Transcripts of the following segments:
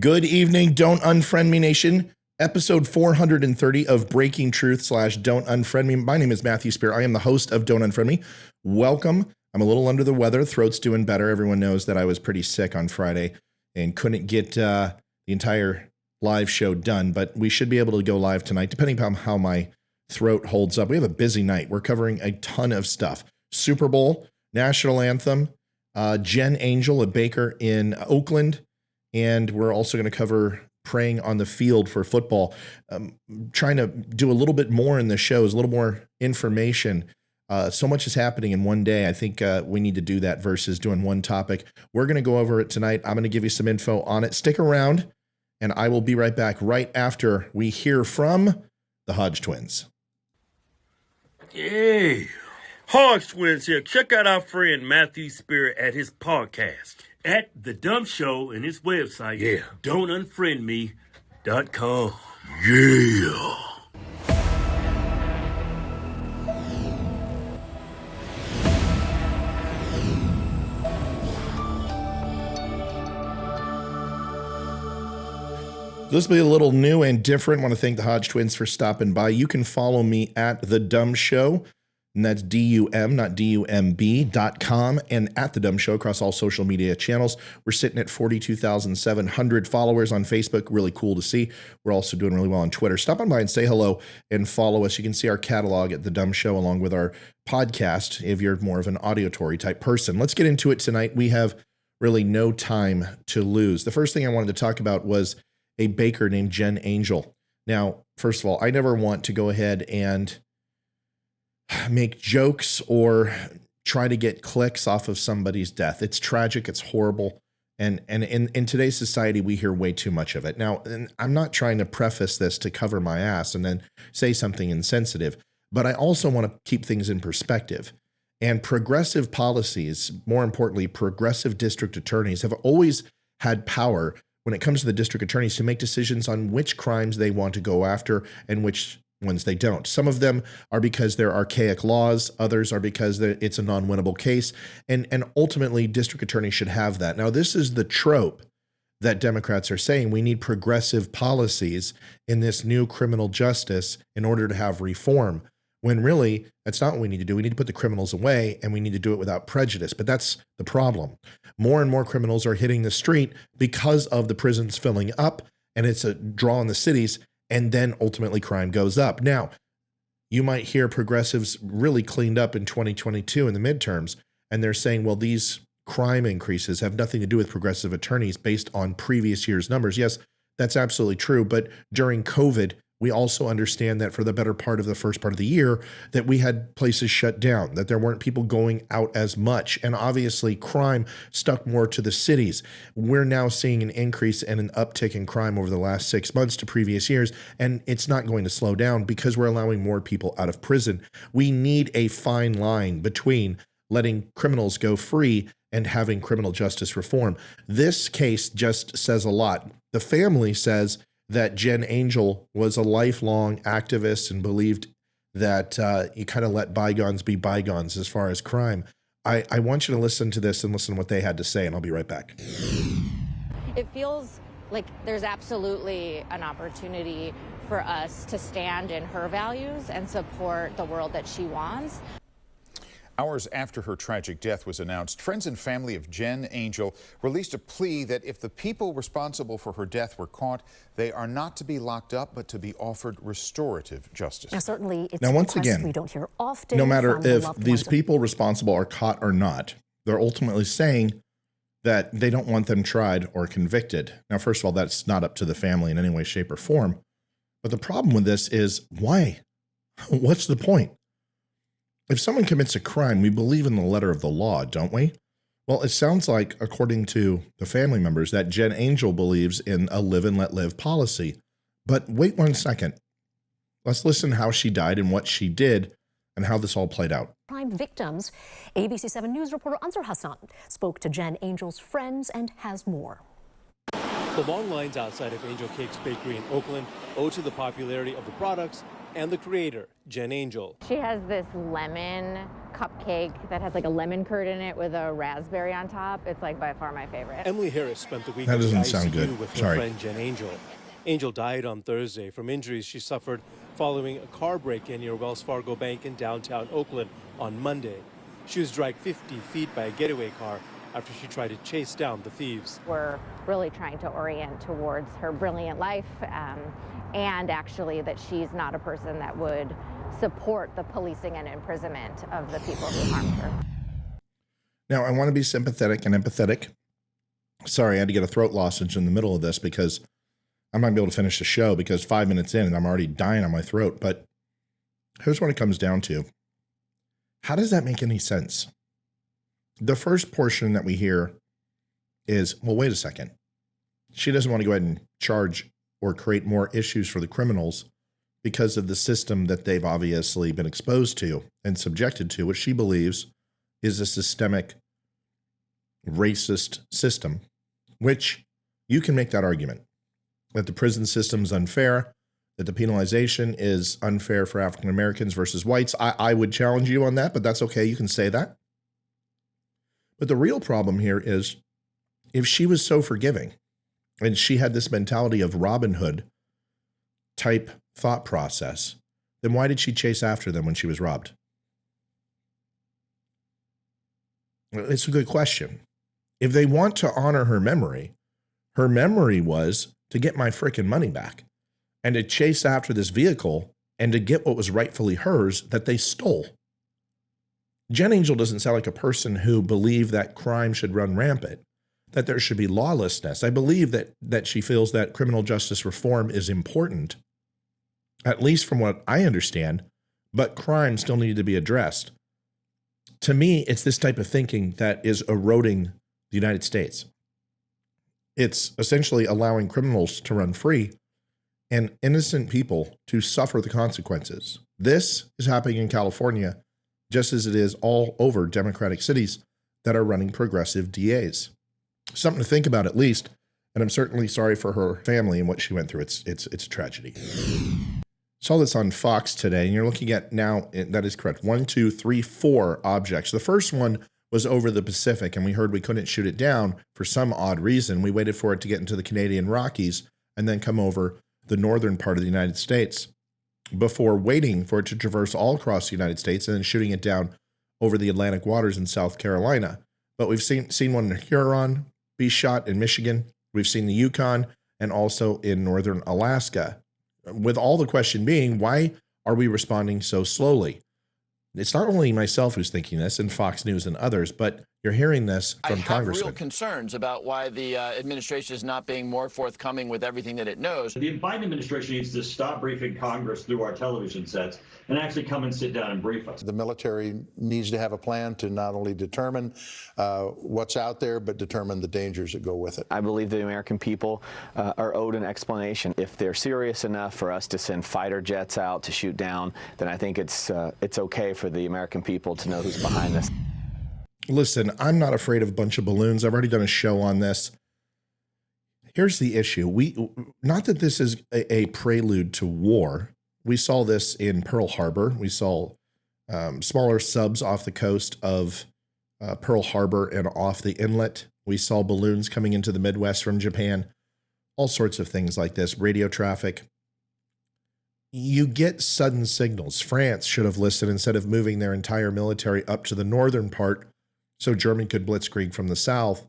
Good evening, Don't Unfriend Me Nation. Episode 430 of Breaking Truth / Don't Unfriend Me. My name is Matthew Spear. I am the host of Don't Unfriend Me. Welcome. I'm a little under the weather. Throat's doing better. Everyone knows that I was pretty sick on Friday and couldn't get the entire live show done, but we should be able to go live tonight, depending on how my throat holds up. We have a busy night. We're covering a ton of stuff. Super Bowl, National Anthem, Jen Angel, a baker in Oakland, and we're also going to cover praying on the field for football. Trying to do a little bit more in the shows, a little more information. So much is happening in one day. I think we need to do that versus doing one topic. We're going to go over it tonight. I'm going to give you some info on it. Stick around, and I will be right back right after we hear from the Hodge twins. Hey, Hodge twins here. Check out our friend Matthew Spear at his podcast at The Dumb Show and his website, don'tunfriendme.com. Yeah. This will be a little new and different. I want to thank the Hodge twins for stopping by. You can follow me at The Dumb Show, and that's D-U-M, not D-U-M-B.com, and at The Dumb Show across all social media channels. We're sitting at 42,700 followers on Facebook. Really cool to see. We're also doing really well on Twitter. Stop on by and say hello and follow us. You can see our catalog at The Dumb Show along with our podcast if you're more of an auditory type person. Let's get into it tonight. We have really no time to lose. The first thing I wanted to talk about was a baker named Jen Angel. Now, first of all, I never want to go ahead and make jokes or try to get clicks off of somebody's death. It's tragic. It's horrible. And in today's society, we hear way too much of it. Now, and I'm not trying to preface this to cover my ass and then say something insensitive, but I also want to keep things in perspective. And progressive policies, more importantly, progressive district attorneys have always had power when it comes to the district attorneys to make decisions on which crimes they want to go after and which ones they don't. Some of them are because they're archaic laws. Others are because it's a non-winnable case. And ultimately, district attorneys should have that. Now, this is the trope that Democrats are saying. We need progressive policies in this new criminal justice in order to have reform, when really that's not what we need to do. We need to put the criminals away, and we need to do it without prejudice. But that's the problem. More and more criminals are hitting the street because of the prisons filling up, and it's a draw in the cities, and then ultimately crime goes up. Now, you might hear progressives really cleaned up in 2022 in the midterms, and they're saying, well, these crime increases have nothing to do with progressive attorneys based on previous year's numbers. Yes, that's absolutely true. But during COVID, we also understand that for the better part of the first part of the year, that we had places shut down, that there weren't people going out as much. And obviously crime stuck more to the cities. We're now seeing an increase and an uptick in crime over the last 6 months to previous years. And it's not going to slow down because we're allowing more people out of prison. We need a fine line between letting criminals go free and having criminal justice reform. This case just says a lot. The family says that Jen Angel was a lifelong activist and believed that you kind of let bygones be bygones as far as crime. I want you to listen to this and listen to what they had to say, and I'll be right back. It feels like there's absolutely an opportunity for us to stand in her values and support the world that she wants. Hours after her tragic death was announced, friends and family of Jen Angel released a plea that if the people responsible for her death were caught, they are not to be locked up, but to be offered restorative justice. Now, certainly, it's now, once again, we don't hear often. No matter if these people responsible are caught or not, they're ultimately saying that they don't want them tried or convicted. Now, first of all, that's not up to the family in any way, shape, or form. But the problem with this is why? What's the point? If someone commits a crime, we believe in the letter of the law, don't we? Well, it sounds like, according to the family members, that Jen Angel believes in a live and let live policy. But wait 1 second. Let's listen how she died and what she did and how this all played out. Crime victims. ABC 7 News reporter Ansar Hassan spoke to Jen Angel's friends and has more. The long lines outside of Angel Cake's Bakery in Oakland owe to the popularity of the products and the creator, Jen Angel. She has this lemon cupcake that has like a lemon curd in it with a raspberry on top. It's like by far my favorite. Emily Harris spent the week That in the doesn't sound ICU good. with her Sorry. friend Jen Angel. Angel died on Thursday from injuries she suffered following a car break-in near Wells Fargo Bank in downtown Oakland on Monday. She was dragged 50 feet by a getaway car after she tried to chase down the thieves. We're really trying to orient towards her brilliant life and actually that she's not a person that would support the policing and imprisonment of the people who harmed her. Now, I want to be sympathetic and empathetic. Sorry, I had to get a throat lozenge in the middle of this because I'm not going to be able to finish the show because 5 minutes in and I'm already dying on my throat. But here's what it comes down to. How does that make any sense? The first portion that we hear is, well, wait a second. She doesn't want to go ahead and charge or create more issues for the criminals because of the system that they've obviously been exposed to and subjected to, which she believes is a systemic racist system, which you can make that argument that the prison system is unfair, that the penalization is unfair for African Americans versus whites. I would challenge you on that, but that's okay. You can say that. But the real problem here is if she was so forgiving and she had this mentality of Robin Hood type thought process, then why did she chase after them when she was robbed? It's a good question. If they want to honor her memory was to get my frickin' money back and to chase after this vehicle and to get what was rightfully hers that they stole. Jen Angel doesn't sound like a person who believed that crime should run rampant, that there should be lawlessness. I believe that she feels that criminal justice reform is important, at least from what I understand, but crime still needed to be addressed. To me, it's this type of thinking that is eroding the United States. It's essentially allowing criminals to run free and innocent people to suffer the consequences. This is happening in California, just as it is all over Democratic cities that are running progressive DAs. Something to think about at least, and I'm certainly sorry for her family and what she went through. It's a tragedy. Saw this on Fox today, and you're looking at now, that is correct, 1, 2, 3, 4 objects. The first one was over the Pacific, and we heard we couldn't shoot it down for some odd reason. We waited for it to get into the Canadian Rockies and then come over the northern part of the United States before waiting for it to traverse all across the United States and then shooting it down over the Atlantic waters in South Carolina. But we've seen one in Huron be shot in Michigan. We've seen the Yukon and also in northern Alaska. With all the question being, why are we responding so slowly? It's not only myself who's thinking this and Fox News and others, but you're hearing this from congressmen. I have real concerns about why the administration is not being more forthcoming with everything that it knows. The Biden administration needs to stop briefing Congress through our television sets and actually come and sit down and brief us. The military needs to have a plan to not only determine what's out there, but determine the dangers that go with it. I believe the American people are owed an explanation. If they're serious enough for us to send fighter jets out to shoot down, then I think it's okay for the American people to know who's behind this. Listen, I'm not afraid of a bunch of balloons. I've already done a show on this. Here's the issue. Not that this is a prelude to war. We saw this in Pearl Harbor. We saw smaller subs off the coast of Pearl Harbor and off the inlet. We saw balloons coming into the Midwest from Japan. All sorts of things like this. Radio traffic. You get sudden signals. France should have listened instead of moving their entire military up to the northern part so Germany could blitzkrieg from the south,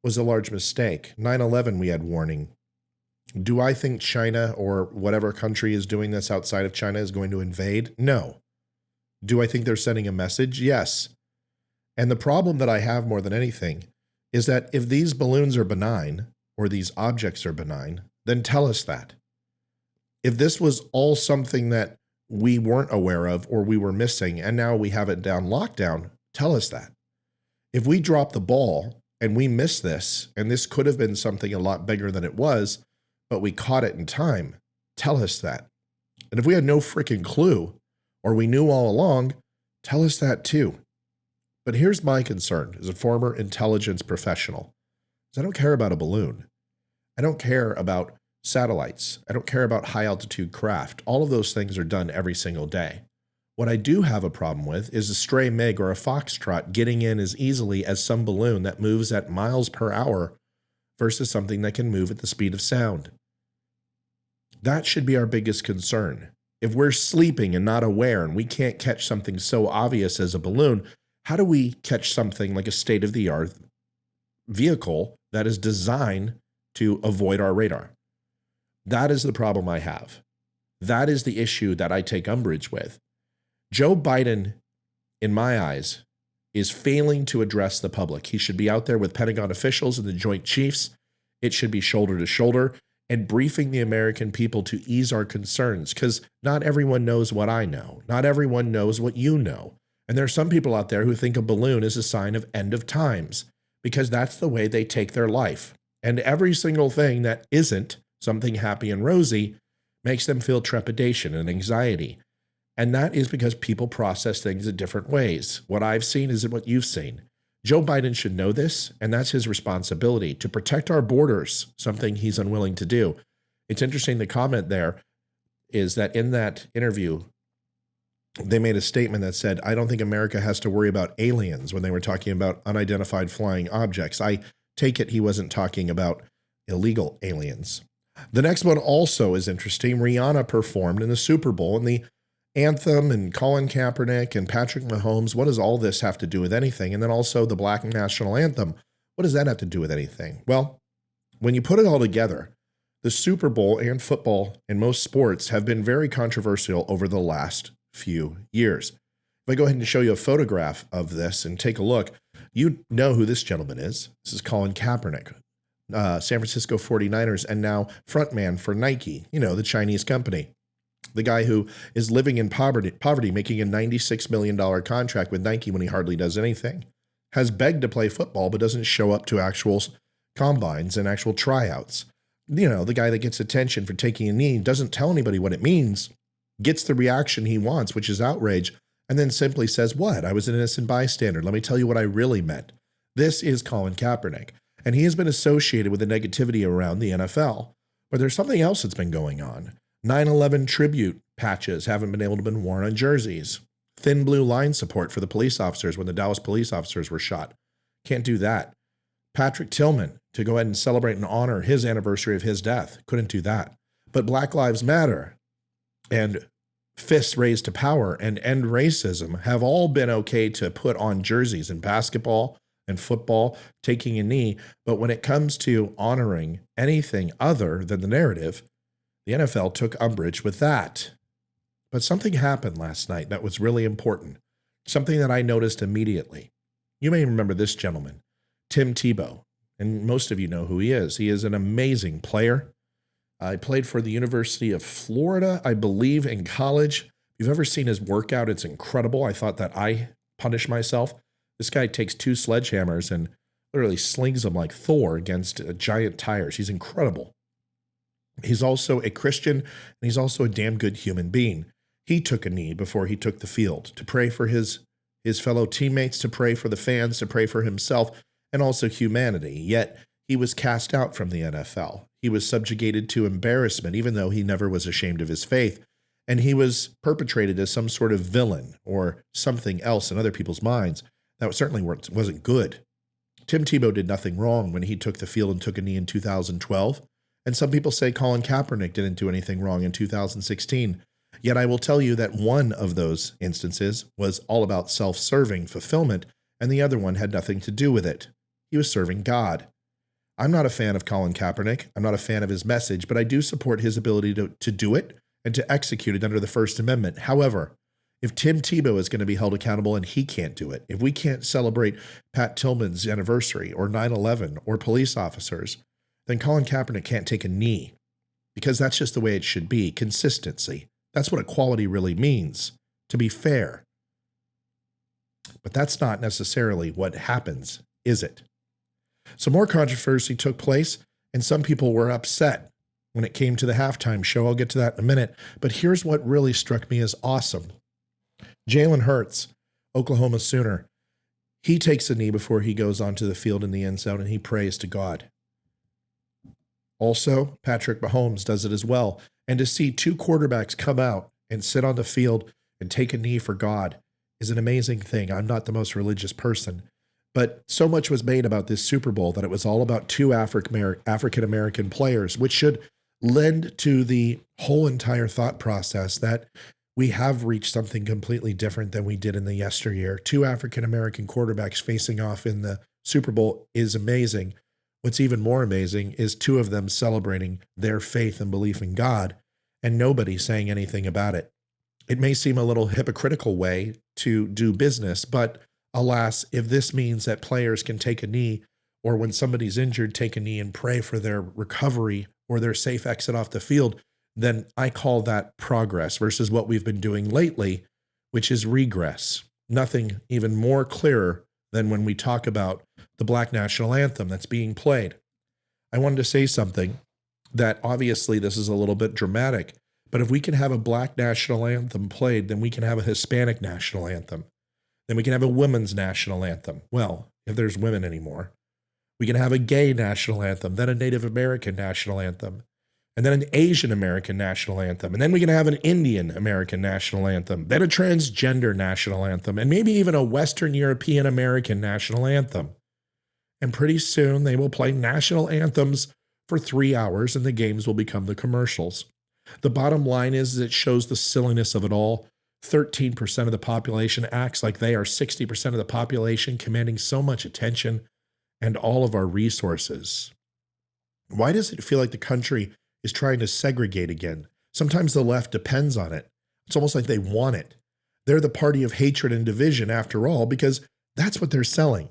was a large mistake. 9/11, we had warning. Do I think China or whatever country is doing this outside of China is going to invade? No. Do I think they're sending a message? Yes. And the problem that I have more than anything is that if these balloons are benign or these objects are benign, then tell us that. If this was all something that we weren't aware of or we were missing and now we have it down lockdown, tell us that. If we drop the ball and we miss this, and this could have been something a lot bigger than it was, but we caught it in time, tell us that. And if we had no freaking clue or we knew all along, tell us that too. But here's my concern as a former intelligence professional, is I don't care about a balloon. I don't care about satellites. I don't care about high altitude craft. All of those things are done every single day. What I do have a problem with is a stray MiG or a Foxtrot getting in as easily as some balloon that moves at miles per hour versus something that can move at the speed of sound. That should be our biggest concern. If we're sleeping and not aware and we can't catch something so obvious as a balloon, how do we catch something like a state-of-the-art vehicle that is designed to avoid our radar? That is the problem I have. That is the issue that I take umbrage with. Joe Biden, in my eyes, is failing to address the public. He should be out there with Pentagon officials and the Joint Chiefs. It should be shoulder to shoulder and briefing the American people to ease our concerns, because not everyone knows what I know. Not everyone knows what you know. And there are some people out there who think a balloon is a sign of end of times, because that's the way they take their life. And every single thing that isn't something happy and rosy makes them feel trepidation and anxiety. And that is because people process things in different ways. What I've seen is what you've seen. Joe Biden should know this, and that's his responsibility to protect our borders, something he's unwilling to do. It's interesting, the comment there is that in that interview, they made a statement that said, I don't think America has to worry about aliens when they were talking about unidentified flying objects. I take it he wasn't talking about illegal aliens. The next one also is interesting. Rhianna performed in the Super Bowl, and the anthem and Colin Kaepernick and Patrick Mahomes. What does all this have to do with anything? And then also the Black National Anthem. What does that have to do with anything? Well, when you put it all together, the Super Bowl and football and most sports have been very controversial over the last few years. If I go ahead and show you a photograph of this and take a look, you know who this gentleman is. This is Colin Kaepernick, San Francisco 49ers, and now frontman for Nike, the Chinese company. The guy who is living in poverty, making a $96 million contract with Nike when he hardly does anything, has begged to play football but doesn't show up to actual combines and actual tryouts. The guy that gets attention for taking a knee, doesn't tell anybody what it means, gets the reaction he wants, which is outrage, and then simply says, what? I was an innocent bystander. Let me tell you what I really meant. This is Colin Kaepernick, and he has been associated with the negativity around the NFL. But there's something else that's been going on. 9/11 tribute patches haven't been able to be worn on jerseys. Thin blue line support for the police officers when the Dallas police officers were shot. Can't do that. Patrick Tillman, to go ahead and celebrate and honor his anniversary of his death. Couldn't do that. But Black Lives Matter and fists raised to power and end racism have all been okay to put on jerseys in basketball and football, taking a knee. But when it comes to honoring anything other than the narrative, the NFL took umbrage with that. But something happened last night that was really important, something that I noticed immediately. You may remember this gentleman, Tim Tebow, and most of you know who he is. He is an amazing player. He played for the University of Florida, I believe, in college. If you've ever seen his workout, it's incredible. I thought that I punished myself. This guy takes 2 sledgehammers and literally slings them like Thor against giant tires. He's incredible. He's also a Christian, and he's also a damn good human being. He took a knee before he took the field to pray for his fellow teammates, to pray for the fans, to pray for himself, and also humanity. Yet he was cast out from the NFL. He was subjugated to embarrassment, even though he never was ashamed of his faith. And he was perpetrated as some sort of villain or something else in other people's minds. That certainly wasn't good. Tim Tebow did nothing wrong when he took the field and took a knee in 2012. And some people say Colin Kaepernick didn't do anything wrong in 2016. Yet I will tell you that one of those instances was all about self-serving fulfillment, and the other one had nothing to do with it. He was serving God. I'm not a fan of Colin Kaepernick. I'm not a fan of his message, but I do support his ability to do it and to execute it under the First Amendment. However, if Tim Tebow is going to be held accountable and he can't do it, if we can't celebrate Pat Tillman's anniversary or 9/11 or police officers, then Colin Kaepernick can't take a knee, because that's just the way it should be. Consistency. That's what equality really means, to be fair. But that's not necessarily what happens, is it? So more controversy took place, and some people were upset when it came to the halftime show. I'll get to that in a minute. But here's what really struck me as awesome. Jalen Hurts, Oklahoma Sooner, he takes a knee before he goes onto the field in the end zone, and he prays to God. Also, Patrick Mahomes does it as well. And to see 2 quarterbacks come out and sit on the field and take a knee for God is an amazing thing. I'm not the most religious person, but so much was made about this Super Bowl that it was all about two African-American players, which should lend to the whole entire thought process that we have reached something completely different than we did in the yesteryear. Two African-American quarterbacks facing off in the Super Bowl is amazing. What's even more amazing is two of them celebrating their faith and belief in God, and nobody saying anything about it. It may seem a little hypocritical way to do business, but alas, if this means that players can take a knee, or when somebody's injured, take a knee and pray for their recovery or their safe exit off the field, then I call that progress versus what we've been doing lately, which is regress. Nothing even more clearer than when we talk about the Black National Anthem that's being played. I wanted to say something that obviously this is a little bit dramatic, but if we can have a Black National Anthem played, then we can have a Hispanic National Anthem. Then we can have a women's National Anthem. Well, if there's women anymore. We can have a gay National Anthem, then a Native American National Anthem, and then an Asian American National Anthem. And then we can have an Indian American National Anthem, then a transgender National Anthem, and maybe even a Western European American National Anthem. And pretty soon they will play national anthems for 3 hours and the games will become the commercials. The bottom line is it shows the silliness of it all. 13% of the population acts like they are 60% of the population, commanding so much attention and all of our resources. Why does it feel like the country is trying to segregate again? Sometimes the left depends on it. It's almost like they want it. They're the party of hatred and division after all, because that's what they're selling.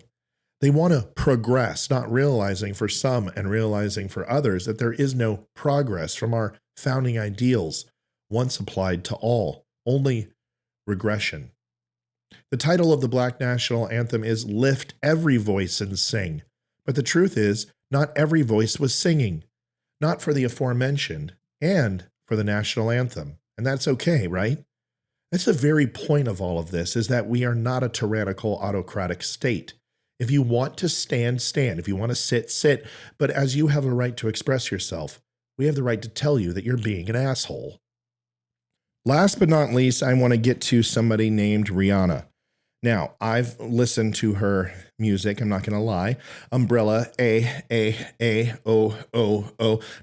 They want to progress, not realizing for some and realizing for others that there is no progress from our founding ideals once applied to all, only regression. The title of the Black National Anthem is Lift Every Voice and Sing. But the truth is, not every voice was singing. Not for the aforementioned, and for the national anthem. And that's okay, right? That's the very point of all of this, is that we are not a tyrannical, autocratic state. If you want to stand, stand. If you want to sit, sit. But as you have a right to express yourself, we have the right to tell you that you're being an asshole. Last but not least, I want to get to somebody named Rhianna. Now, I've listened to her music, I'm not going to lie. Umbrella, O.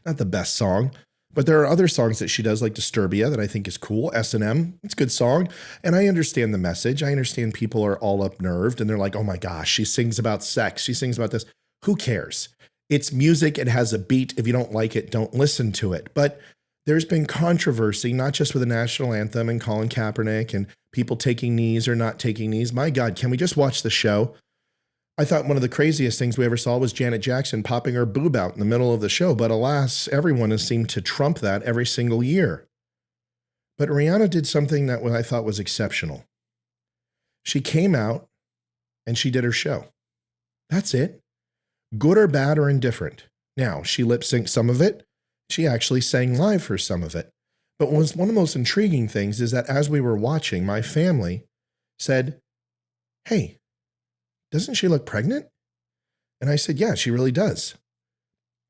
Not the best song, but there are other songs that she does, like Disturbia, that I think is cool. S&M, it's a good song. And I understand the message. I understand people are all upnerved and they're like, oh my gosh, she sings about sex. She sings about this. Who cares? It's music. It has a beat. If you don't like it, don't listen to it. But there's been controversy, not just with the national anthem and Colin Kaepernick and people taking knees or not taking knees. My God, can we just watch the show? I thought one of the craziest things we ever saw was Janet Jackson popping her boob out in the middle of the show. But alas, everyone has seemed to trump that every single year. But Rhianna did something that I thought was exceptional. She came out and she did her show. That's it. Good or bad or indifferent. Now, she lip synced some of it. She actually sang live for some of it. But one of the most intriguing things is that as we were watching, my family said, hey, doesn't she look pregnant? And I said, yeah, she really does.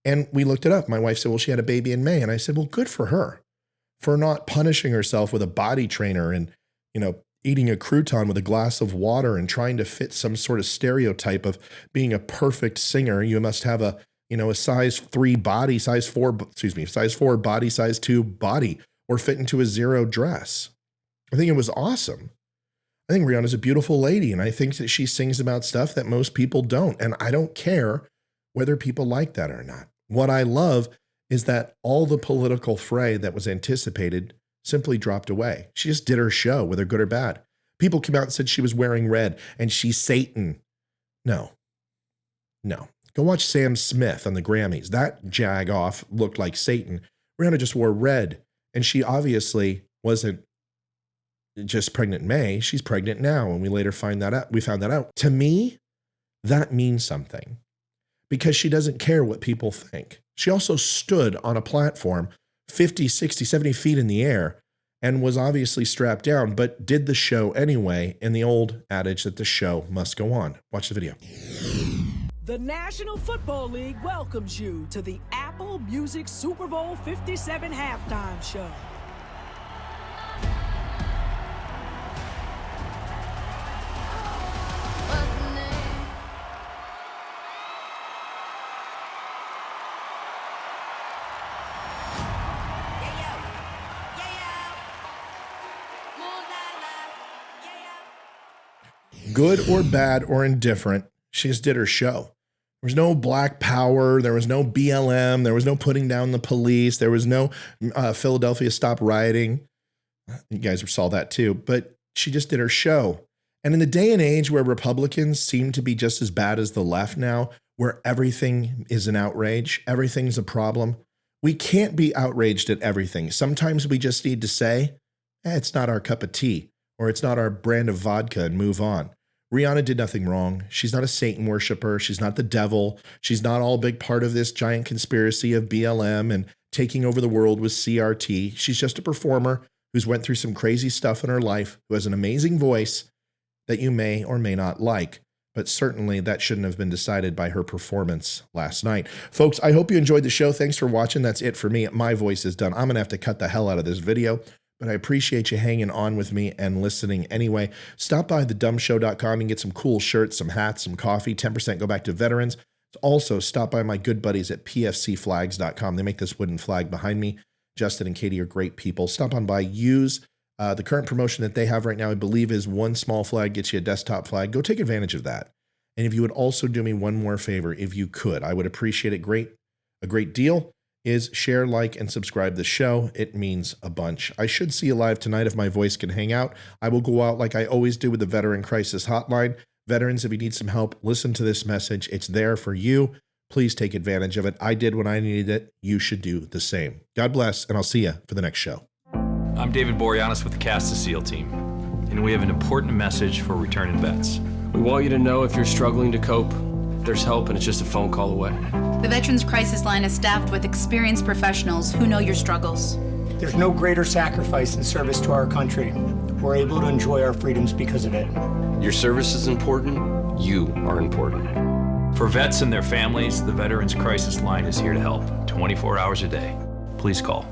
And we looked it up. My wife said, well, she had a baby in May. And I said, well, good for her for not punishing herself with a body trainer and, eating a crouton with a glass of water and trying to fit some sort of stereotype of being a perfect singer. You must have a size 4 body, size 2 body, or fit into a 0 dress. I think it was awesome. I think Rhianna's a beautiful lady, and I think that she sings about stuff that most people don't, and I don't care whether people like that or not. What I love is that all the political fray that was anticipated simply dropped away. She just did her show, whether good or bad. People came out and said she was wearing red, and she's Satan. No. Go watch Sam Smith on the Grammys. That jag-off looked like Satan. Rhianna just wore red, and she obviously wasn't just pregnant in May. She's pregnant now, and we later found that out. To me, that means something because she doesn't care what people think. She also stood on a platform 50, 60, 70 feet in the air and was obviously strapped down, but did the show anyway in the old adage that the show must go on. Watch the video. The National Football League welcomes you to the Apple Music Super Bowl 57 halftime show. good or bad or indifferent, she just did her show. There was no black power. There was no BLM. There was no putting down the police. There was no Philadelphia stop rioting. You guys saw that too. But she just did her show. And in the day and age where Republicans seem to be just as bad as the left now, where everything is an outrage, everything's a problem, we can't be outraged at everything. Sometimes we just need to say, it's not our cup of tea, or it's not our brand of vodka, and move on. Rhianna did nothing wrong. She's not a Satan worshiper. She's not the devil. She's not all a big part of this giant conspiracy of BLM and taking over the world with CRT. She's just a performer who's went through some crazy stuff in her life, who has an amazing voice that you may or may not like. But certainly that shouldn't have been decided by her performance last night. Folks, I hope you enjoyed the show. Thanks for watching. That's it for me. My voice is done. I'm going to have to cut the hell out of this video. But I appreciate you hanging on with me and listening anyway. Stop by thedumbshow.com and get some cool shirts, some hats, some coffee. 10% go back to veterans. Also, stop by my good buddies at pfcflags.com. They make this wooden flag behind me. Justin and Katie are great people. Stop on by. Use the current promotion that they have right now, I believe, is one small flag gets you a desktop flag. Go take advantage of that. And if you would also do me one more favor, if you could, I would appreciate it a great deal. Is share, like, and subscribe the show. It means a bunch. I should see you live tonight if my voice can hang out. I will go out like I always do with the Veteran Crisis Hotline. Veterans, if you need some help, listen to this message. It's there for you. Please take advantage of it. I did when I needed it. You should do the same. God bless, and I'll see you for the next show. I'm David Boreanaz with the Cast of SEAL team, and we have an important message for returning vets. We want you to know if you're struggling to cope, there's help and it's just a phone call away. The Veterans Crisis Line is staffed with experienced professionals who know your struggles. There's no greater sacrifice in service to our country. We're able to enjoy our freedoms because of it. Your service is important. You are important. For vets and their families, the Veterans Crisis Line is here to help 24 hours a day. Please call